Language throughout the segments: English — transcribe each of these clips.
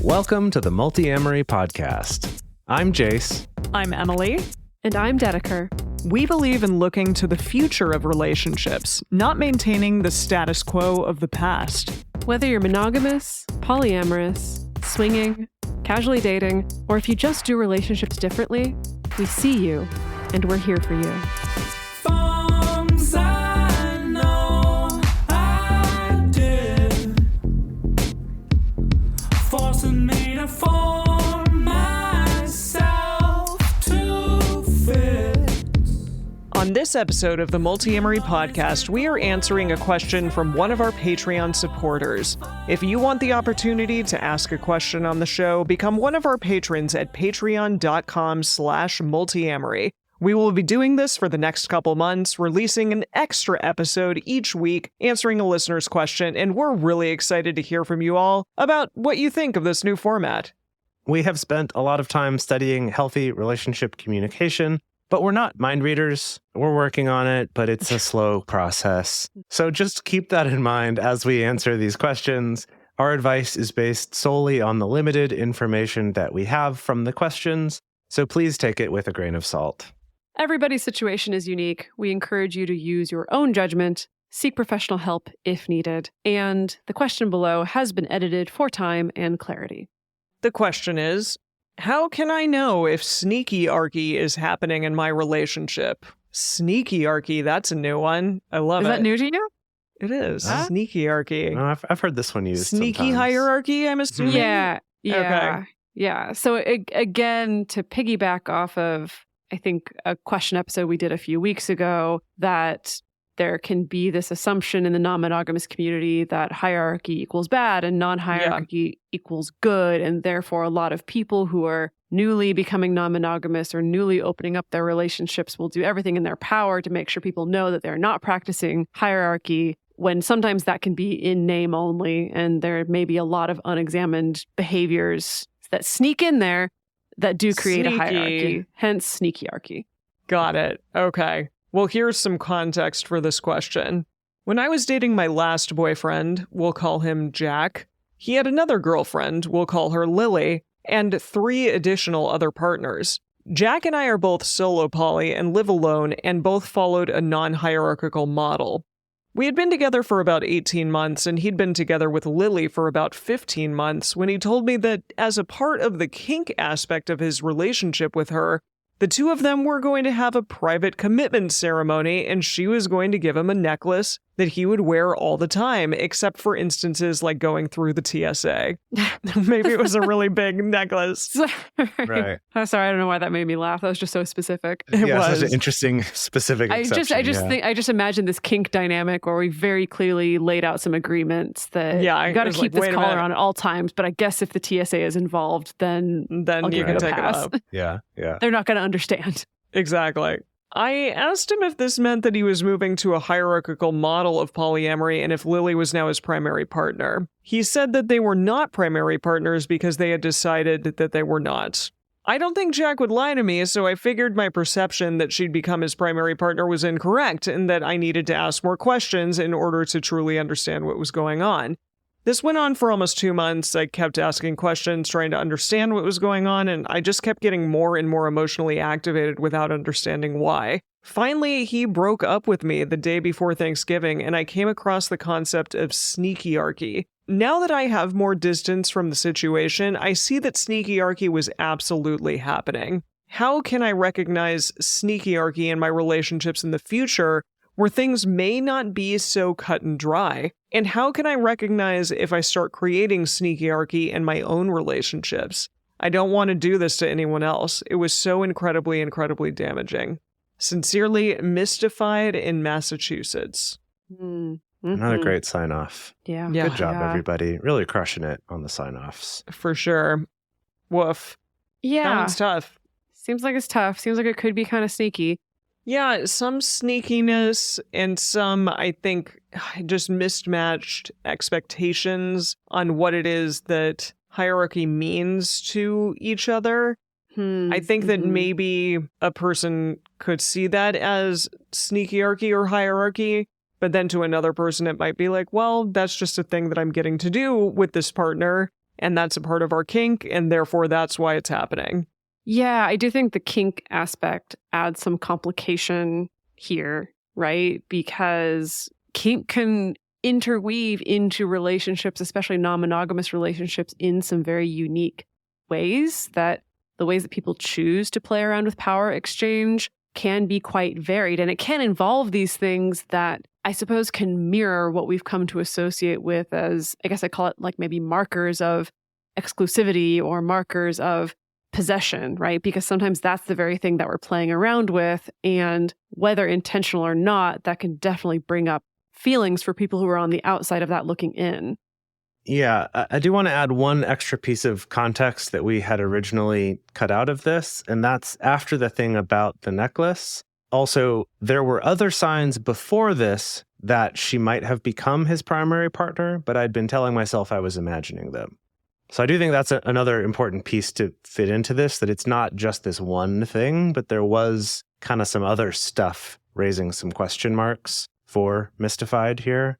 Welcome to the Multiamory podcast. I'm Jase. I'm Emily. And I'm Dedeker. We believe in looking to the future of relationships, not maintaining the status quo of the past. Whether you're monogamous, polyamorous, swinging, casually dating, or if you just do relationships differently, we see you, and we're here for you. Forcing me to form myself to fit. On this episode of the Multiamory podcast, we are answering a question from one of our Patreon supporters. If you want the opportunity to ask a question on the show, become one of our patrons at patreon.com/multiamory. We will be doing this for the next couple months, releasing an extra episode each week, answering a listener's question, and we're really excited to hear from you all about what you think of this new format. We have spent a lot of time studying healthy relationship communication, but we're not mind readers. We're working on it, but it's a slow process. So just keep that in mind as we answer these questions. Our advice is based solely on the limited information that we have from the questions, so please take it with a grain of salt. Everybody's situation is unique. We encourage you to use your own judgment, seek professional help if needed, and the question below has been edited for time and clarity. The question is, how can I know if sneakiarchy is happening in my relationship? Sneakiarchy, that's a new one. I love it. Is that new to you? It is. Sneakiarchy. No, I've heard this one used Sneaky sometimes. hierarchy, I'm assuming? Yeah. Okay. Yeah. So again, to piggyback off of, I think, a question episode we did a few weeks ago, that there can be this assumption in the non-monogamous community that hierarchy equals bad and non-hierarchy equals good. And therefore, a lot of people who are newly becoming non-monogamous or newly opening up their relationships will do everything in their power to make sure people know that they're not practicing hierarchy, when sometimes that can be in name only. And there may be a lot of unexamined behaviors that sneak in there that do create a hierarchy, hence sneakiarchy. Got it. Okay. Well, here's some context for this question. When I was dating my last boyfriend, we'll call him Jack, he had another girlfriend, we'll call her Lily, and 3 additional other partners. Jack and I are both solo poly and live alone, and both followed a non-hierarchical model. We had been together for about 18 months, and he'd been together with Lily for about 15 months when he told me that as a part of the kink aspect of his relationship with her, the two of them were going to have a private commitment ceremony, and she was going to give him a necklace that he would wear all the time, except for instances like going through the TSA. Maybe it was a really big necklace. Right. I'm sorry, I don't know why that made me laugh. That was just so specific. It was Such an interesting, specific exception. I just imagine this kink dynamic where we very clearly laid out some agreements that you got to keep this collar on at all times. But I guess if the TSA is involved, then I'll you can take pass. it up. Yeah. They're not going to understand. Exactly. I asked him if this meant that he was moving to a hierarchical model of polyamory and if Lily was now his primary partner. He said that they were not primary partners because they had decided that they were not. I don't think Jack would lie to me, so I figured my perception that she'd become his primary partner was incorrect and that I needed to ask more questions in order to truly understand what was going on. This went on for almost 2 months. I kept asking questions, trying to understand what was going on, and I just kept getting more and more emotionally activated without understanding why. Finally, he broke up with me the day before Thanksgiving, and I came across the concept of sneakiarchy. Now that I have more distance from the situation, I see that sneakiarchy was absolutely happening. How can I recognize sneakiarchy in my relationships in the future where things may not be so cut and dry? And how can I recognize if I start creating sneakiarchy in my own relationships? I don't want to do this to anyone else. It was so incredibly, incredibly damaging. Sincerely, Mystified in Massachusetts. Another great sign-off. Yeah. Good job, everybody. Really crushing it on the sign-offs. For sure. Woof. Yeah. That one's tough. Seems like it's tough. Seems like it could be kind of sneaky. Yeah, some sneakiness and some, I think, just mismatched expectations on what it is that hierarchy means to each other. I think that maybe a person could see that as sneakiarchy or hierarchy, but then to another person it might be like, well, that's just a thing that I'm getting to do with this partner. and that's a part of our kink, and therefore that's why it's happening. Yeah, I do think the kink aspect adds some complication here, right? Because kink can interweave into relationships, especially non-monogamous relationships, in some very unique ways. That the ways that people choose to play around with power exchange can be quite varied. And it can involve these things that I suppose can mirror what we've come to associate with as, I guess I call it like maybe markers of exclusivity or markers of possession, right? Because sometimes that's the very thing that we're playing around with. And whether intentional or not, that can definitely bring up feelings for people who are on the outside of that looking in. Yeah, I do want to add one extra piece of context that we had originally cut out of this, and that's after the thing about the necklace. Also, there were other signs before this that she might have become his primary partner, but I'd been telling myself I was imagining them. So I do think that's another important piece to fit into this, that it's not just this one thing, but there was kind of some other stuff raising some question marks for Mystified here.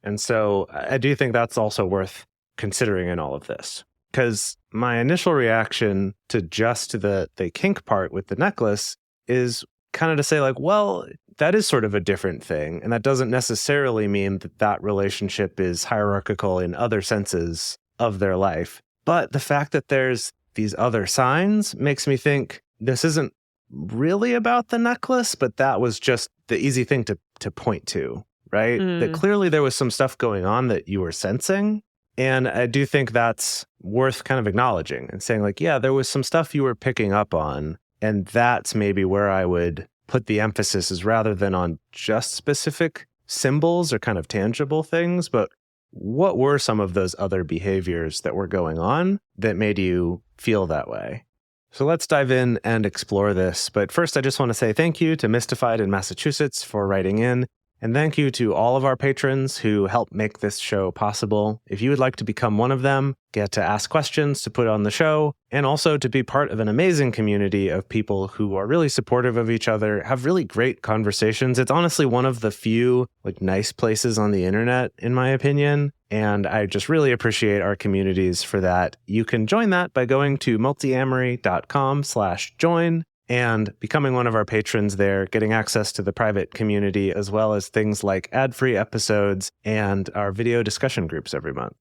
And so I do think that's also worth considering in all of this. Because my initial reaction to just the kink part with the necklace is kind of to say like, well, that is sort of a different thing. And that doesn't necessarily mean that that relationship is hierarchical in other senses of their life. But the fact that there's these other signs makes me think this isn't really about the necklace, but that was just the easy thing to point to, right? That clearly there was some stuff going on that you were sensing. And I do think that's worth kind of acknowledging and saying like, yeah, there was some stuff you were picking up on. And that's maybe where I would put the emphasis, is rather than on just specific symbols or kind of tangible things, but what were some of those other behaviors that were going on that made you feel that way? So let's dive in and explore this. But first, I just want to say thank you to Mystified in Massachusetts for writing in. And thank you to all of our patrons who help make this show possible. If you would like to become one of them, get to ask questions to put on the show, and also to be part of an amazing community of people who are really supportive of each other, have really great conversations. It's honestly one of the few nice places on the internet, in my opinion. And I just really appreciate our communities for that. You can join that by going to multiamory.com/join. and becoming one of our patrons there, getting access to the private community, as well as things like ad-free episodes and our video discussion groups every month.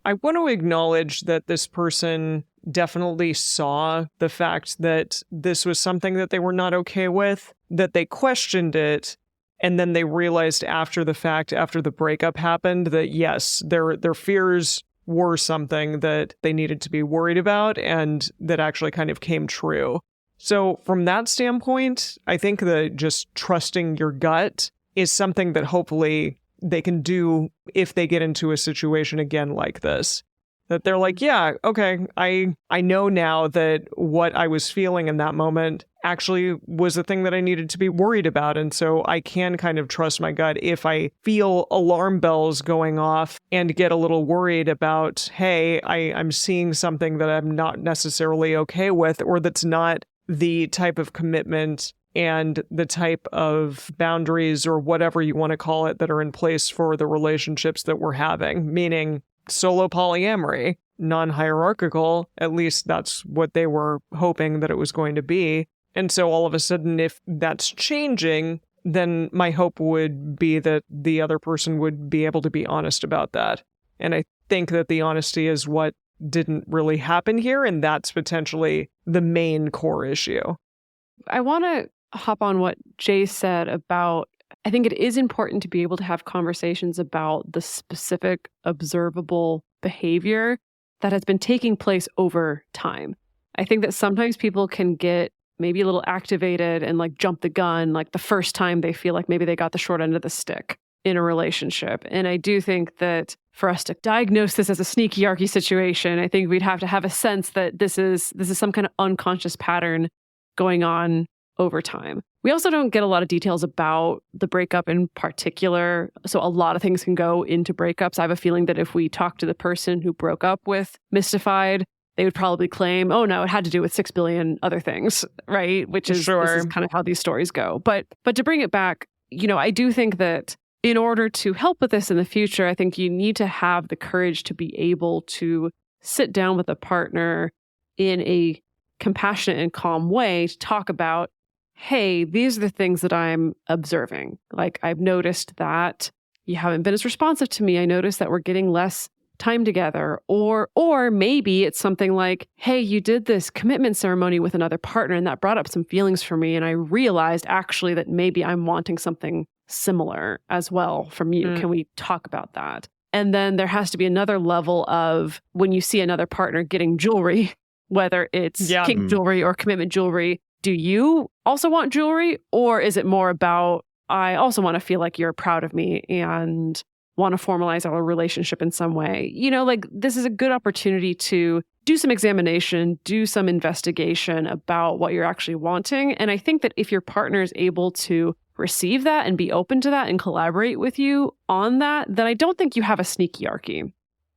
I want to acknowledge that this person definitely saw the fact that this was something that they were not okay with, that they questioned it, and then they realized after the fact, after the breakup happened, that yes, their fears were something that they needed to be worried about and that actually kind of came true. So from that standpoint, I think that just trusting your gut is something that hopefully they can do if they get into a situation again like this. That they're like, yeah, okay, I know now that what I was feeling in that moment actually was the thing that I needed to be worried about. And so I can kind of trust my gut if I feel alarm bells going off and get a little worried about, hey, I'm seeing something that I'm not necessarily okay with, or that's not the type of commitment and the type of boundaries or whatever you want to call it that are in place for the relationships that we're having, meaning solo polyamory, non-hierarchical. At least that's what they were hoping that it was going to be. And so all of a sudden, if that's changing, then my hope would be that the other person would be able to be honest about that. And I think that the honesty is what didn't really happen here, and that's potentially the main core issue. I want to hop on what Jase said about, I think it is important to be able to have conversations about the specific observable behavior that has been taking place over time. I think that sometimes people can get maybe a little activated and jump the gun the first time they feel like maybe they got the short end of the stick in a relationship. And I do think that for us to diagnose this as a sneakiarchy situation, I think we'd have to have a sense that this is some kind of unconscious pattern going on over time. We also don't get a lot of details about the breakup in particular. So a lot of things can go into breakups. I have a feeling that if we talk to the person who broke up with Mystified, they would probably claim, oh no, it had to do with 6 billion other things, right? Which is, This is kind of how these stories go. But to bring it back, I do think that in order to help with this in the future, I think you need to have the courage to be able to sit down with a partner in a compassionate and calm way to talk about, hey, these are the things that I'm observing. Like, I've noticed that you haven't been as responsive to me. I noticed that we're getting less time together. Or maybe it's something like, hey, you did this commitment ceremony with another partner and that brought up some feelings for me. And I realized actually that maybe I'm wanting something similar as well from you. Can we talk about that? And then there has to be another level of when you see another partner getting jewelry, whether it's kink jewelry or commitment jewelry, do you also want jewelry? Or is it more about, I also want to feel like you're proud of me and want to formalize our relationship in some way? You know, like, this is a good opportunity to do some examination, do some investigation about what you're actually wanting. And I think that if your partner is able to receive that and be open to that and collaborate with you on that, then I don't think you have a sneakiarchy.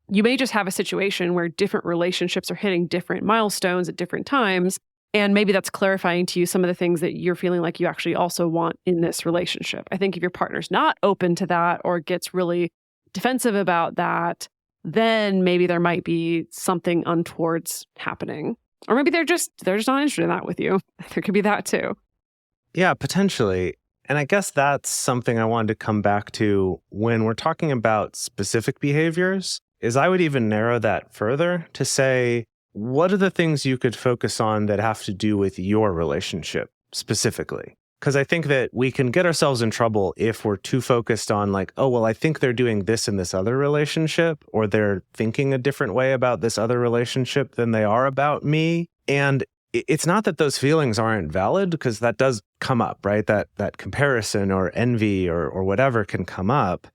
You may just have a situation where different relationships are hitting different milestones at different times. And maybe that's clarifying to you some of the things that you're feeling like you actually also want in this relationship. I think if your partner's not open to that or gets really defensive about that, then maybe there might be something untoward's happening. Or maybe they're just not interested in that with you. There could be that too. Yeah, potentially. And I guess that's something I wanted to come back to when we're talking about specific behaviors, is I would even narrow that further to say, what are the things you could focus on that have to do with your relationship specifically? Because I think that we can get ourselves in trouble if we're too focused on like, oh, well, I think they're doing this in this other relationship, or they're thinking a different way about this other relationship than they are about me. And it's not that those feelings aren't valid, because that does come up, right? That comparison or envy or whatever can come up,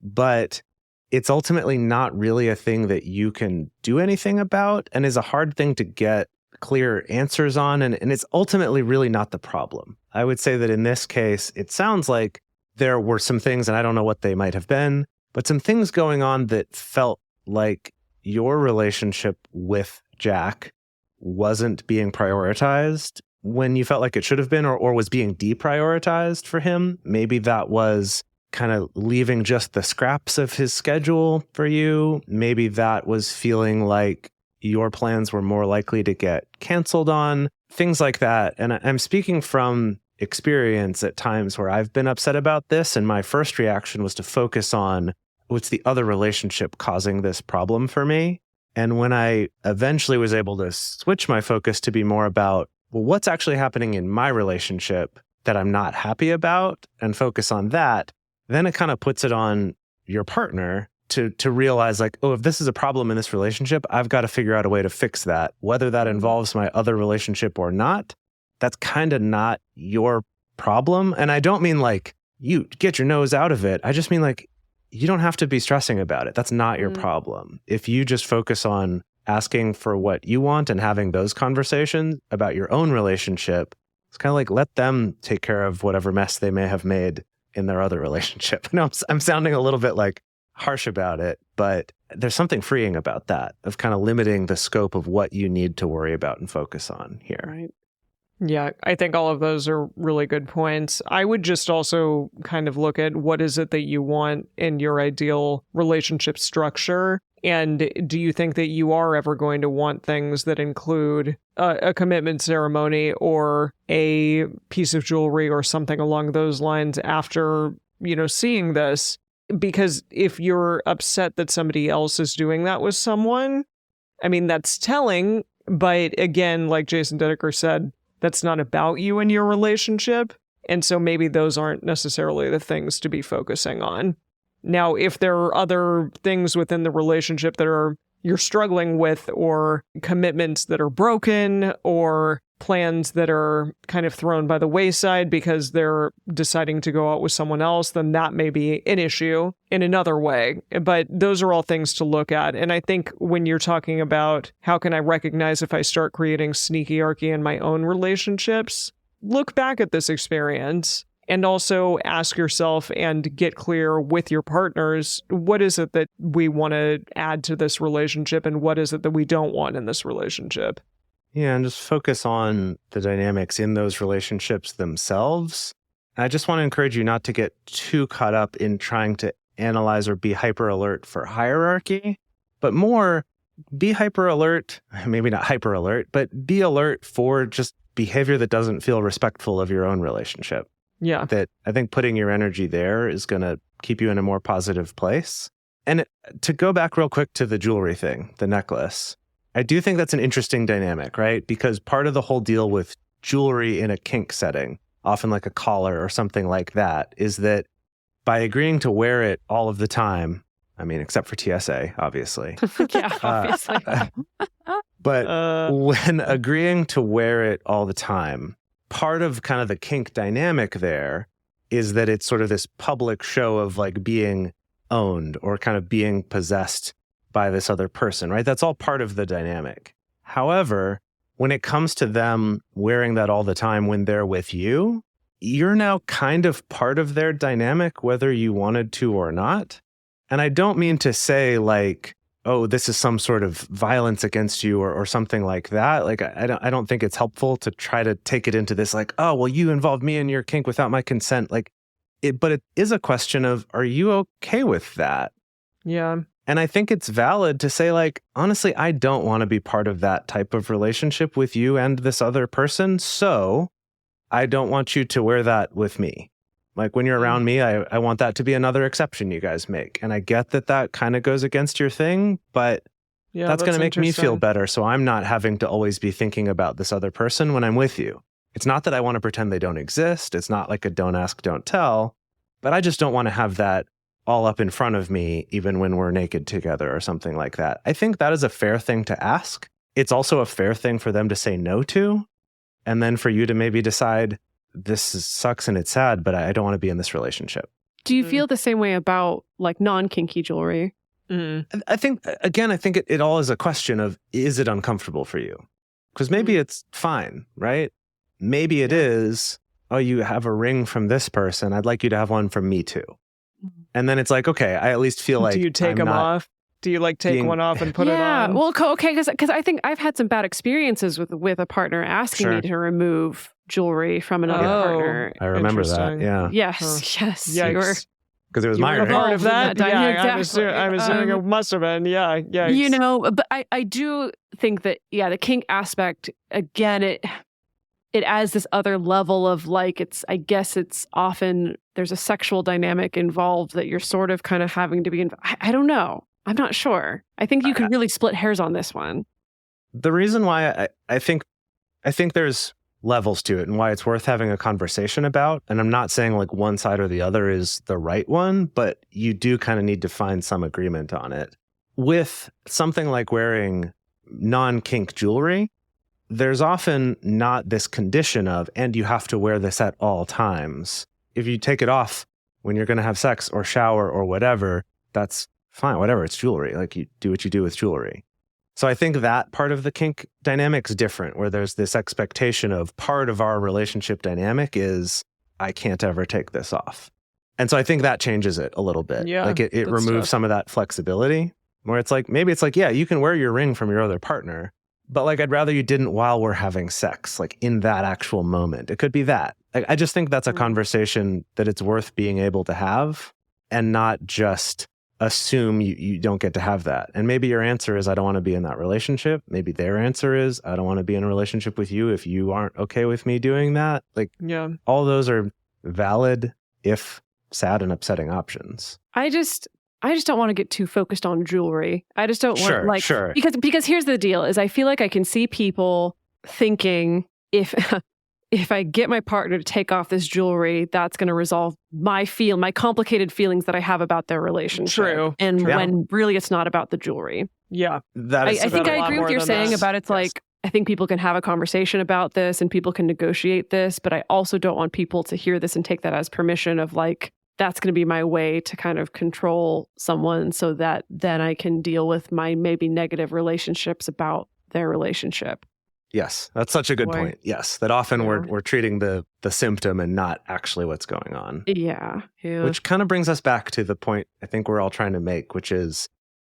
but it's ultimately not really a thing that you can do anything about, and is a hard thing to get clear answers on. And it's ultimately really not the problem. I would say that in this case, it sounds like there were some things, and I don't know what they might have been, but some things going on that felt like your relationship with Jack wasn't being prioritized when you felt like it should have been, or was being deprioritized for him. Maybe that was kind of leaving just the scraps of his schedule for you. Maybe that was feeling like your plans were more likely to get canceled on, things like that. And I'm speaking from experience at times where I've been upset about this, and my first reaction was to focus on what's the other relationship causing this problem for me. And when I eventually was able to switch my focus to be more about, well, what's actually happening in my relationship that I'm not happy about, and focus on that, then it kind of puts it on your partner to realize like, oh, if this is a problem in this relationship, I've got to figure out a way to fix that. Whether that involves my other relationship or not, that's kind of not your problem. And I don't mean like you get your nose out of it. I just mean like, you don't have to be stressing about it. That's not your problem. If you just focus on asking for what you want and having those conversations about your own relationship, it's kind of like, let them take care of whatever mess they may have made in their other relationship. I know I'm sounding a little bit like harsh about it, but there's something freeing about that, of kind of limiting the scope of what you need to worry about and focus on here. Right. Yeah, I think all of those are really good points. I would just also kind of look at what is it that you want in your ideal relationship structure. And do you think that you are ever going to want things that include a commitment ceremony or a piece of jewelry or something along those lines after, seeing this? Because if you're upset that somebody else is doing that with someone, I mean, that's telling. But again, like Jason Dedeker said, that's not about you and your relationship. And so maybe those aren't necessarily the things to be focusing on. Now, if there are other things within the relationship that you're struggling with, or commitments that are broken, or plans that are kind of thrown by the wayside because they're deciding to go out with someone else, then that may be an issue in another way. But those are all things to look at. And I think when you're talking about how can I recognize if I start creating sneakiarchy in my own relationships, look back at this experience and also ask yourself and get clear with your partners, what is it that we want to add to this relationship and what is it that we don't want in this relationship? Yeah, and just focus on the dynamics in those relationships themselves. I just want to encourage you not to get too caught up in trying to analyze or be hyper alert for hierarchy, but more be hyper alert, maybe not hyper alert, but be alert for just behavior that doesn't feel respectful of your own relationship. Yeah. That I think putting your energy there is going to keep you in a more positive place. And to go back real quick to the jewelry thing, the necklace, I do think that's an interesting dynamic, right? Because part of the whole deal with jewelry in a kink setting, often like a collar or something like that, is that by agreeing to wear it all of the time, I mean, except for TSA, obviously. Yeah, obviously. But when agreeing to wear it all the time, part of kind of the kink dynamic there is that it's sort of this public show of like being owned or kind of being possessed by this other person, right? That's all part of the dynamic. However, when it comes to them wearing that all the time when they're with you, you're now kind of part of their dynamic, whether you wanted to or not. And I don't mean to say like, oh, this is some sort of violence against you or something like that. Like, I don't think it's helpful to try to take it into this like, oh, well, you involved me in your kink without my consent. Like, but it is a question of, are you okay with that? Yeah. And I think it's valid to say, like, honestly, I don't want to be part of that type of relationship with you and this other person. So I don't want you to wear that with me. Like when you're around me, I want that to be another exception you guys make. And I get that that kind of goes against your thing, but that's going to make me feel better. So I'm not having to always be thinking about this other person when I'm with you. It's not that I want to pretend they don't exist. It's not like a don't ask, don't tell, but I just don't want to have that all up in front of me, even when we're naked together or something like that. I think that is a fair thing to ask. It's also a fair thing for them to say no to. And then for you to maybe decide, sucks and it's sad, but I don't want to be in this relationship. Do you feel the same way about like non-kinky jewelry? I think, again, it all is a question of, is it uncomfortable for you? Because maybe it's fine, right? Maybe it is, oh, you have a ring from this person. I'd like you to have one from me too. And then it's like, okay, I at least feel like do you take them off? Do you like take one off and put it on? Yeah, well, okay, because I think I've had some bad experiences with a partner asking me to remove jewelry from another partner. I remember that. Yeah. Yes. Because it was my ring. Part of that. Yeah, exactly. I'm assuming it must have been. Yeah. You know, but I do think that the kink aspect again it adds this other level of like I guess it's often there's a sexual dynamic involved that you're sort of kind of having to be I don't know. I'm not sure. I think you can really split hairs on this one. The reason why I think there's levels to it and why it's worth having a conversation about, and I'm not saying like one side or the other is the right one, but you do kind of need to find some agreement on it. With something like wearing non-kink jewelry, there's often not this condition of, and you have to wear this at all times. If you take it off when you're going to have sex or shower or whatever, that's fine, whatever, it's jewelry. Like you do what you do with jewelry. So I think that part of the kink dynamic's different, where there's this expectation of part of our relationship dynamic is I can't ever take this off. And so I think that changes it a little bit. Yeah, like it removes some of that flexibility where it's like, maybe it's like, yeah, you can wear your ring from your other partner, but like, I'd rather you didn't while we're having sex, like in that actual moment. It could be that. Like, I just think that's a conversation that it's worth being able to have and not just assume you don't get to have that. And maybe your answer is, I don't want to be in that relationship. Maybe their answer is, I don't want to be in a relationship with you if you aren't okay with me doing that. Like, all those are valid, if sad and upsetting options. I just don't want to get too focused on jewelry. I just don't want because here's the deal is I feel like I can see people thinking if I get my partner to take off this jewelry, that's going to resolve my complicated feelings that I have about their relationship. True. And when really it's not about the jewelry. Yeah. I think I agree with what you're saying about it's like, I think people can have a conversation about this and people can negotiate this, but I also don't want people to hear this and take that as permission of like, that's going to be my way to kind of control someone so that then I can deal with my maybe negative relationships about their relationship. Yes, that's such a good point. Yes, that often we're treating the symptom and not actually what's going on. Yeah. Which kind of brings us back to the point I think we're all trying to make, which is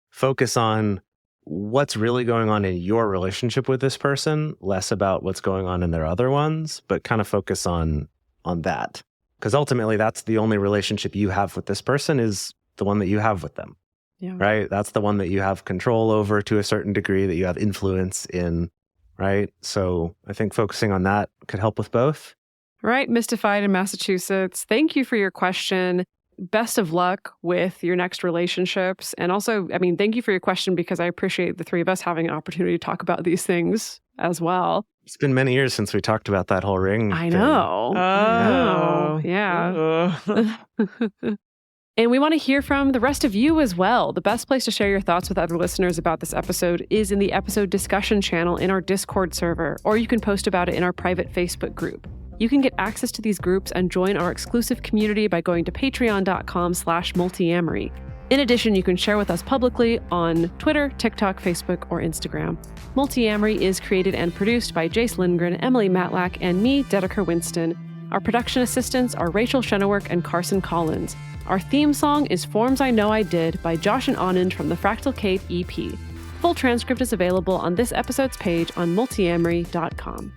focus on what's really going on in your relationship with this person, less about what's going on in their other ones, but kind of focus on that. Because ultimately, that's the only relationship you have with this person is the one that you have with them, right? That's the one that you have control over to a certain degree, that you have influence in, right? So I think focusing on that could help with both. Right, Mystified in Massachusetts. Thank you for your question. Best of luck with your next relationships. And also, I mean, thank you for your question because I appreciate the three of us having an opportunity to talk about these things as well. It's been many years since we talked about that whole ring I thing. know. Oh. Yeah. And we want to hear from the rest of you as well. The best place to share your thoughts with other listeners about this episode is in the episode discussion channel in our Discord server, or you can post about it in our private Facebook group. You can get access to these groups and join our exclusive community by going to patreon.com/multiamory. In addition, you can share with us publicly on Twitter, TikTok, Facebook, or Instagram. Multiamory is created and produced by Jase Lindgren, Emily Matlack, and me, Dedeker Winston. Our production assistants are Rachel Shennework and Carson Collins. Our theme song is Forms I Know I Did by Josh and Anand from the Fractal Cave EP. Full transcript is available on this episode's page on multiamory.com.